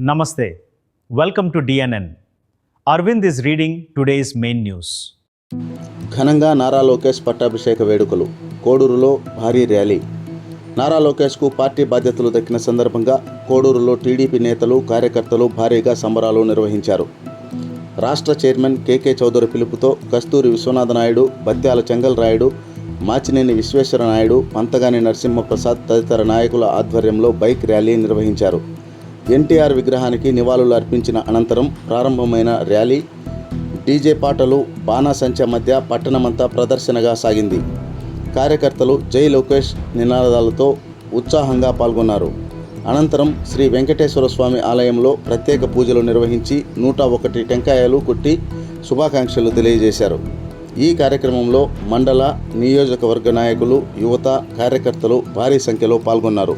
Namaste. Welcome to DNN. Arvind is reading today's main news. ఘనంగా నారా లోకేష్ పట్టాభిషేక వేడుకలు. కోడూరులో భారీ rally. Nara లోకేష్కు party బాధ్యతలు దక్కిన సందర్భంగా కోడూరులో టీడీపీ నేతలు కార్యకర్తలు భారీగా సంబరాలు నిర్వహించారు. రాష్ట్ర చైర్మన్ కేకే చౌదరి పిలుపుతో కస్తూరి విశ్వనాథనాయుడు, బత్యాల చెంగల్ రాయుడు, మాచినేని విశ్వేశ్వర నాయుడు, పంతగాని నరసింహప్రసాద్ తదితర నాయకుల ఆధ్వర్యంలో బైక్ ర్యాలీ నిర్వహించారు. ఎన్టీఆర్ విగ్రహానికి నివాళులు అర్పించిన అనంతరం ప్రారంభమైన ర్యాలీ డీజే పాటలు, బాణాసంచా మధ్య పట్టణమంతా ప్రదర్శనగా సాగింది. కార్యకర్తలు జై లోకేష్ నినాదాలతో ఉత్సాహంగా పాల్గొన్నారు. అనంతరం శ్రీ వెంకటేశ్వర స్వామి ఆలయంలో ప్రత్యేక పూజలు నిర్వహించి 101 టెంకాయలు కొట్టి శుభాకాంక్షలు తెలియజేశారు. ఈ కార్యక్రమంలో మండల, నియోజకవర్గ నాయకులు, యువత, కార్యకర్తలు భారీ సంఖ్యలో పాల్గొన్నారు.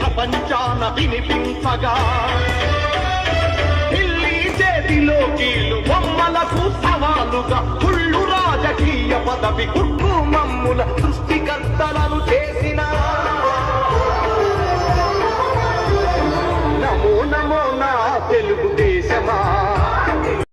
ప్రపంచాన వినిపించగా ఢిల్లీ చేతిలో కీలు బొమ్మలకు సవాలుగా కుళ్ళు రాజకీయ పదవి కుట్టు మమ్ముల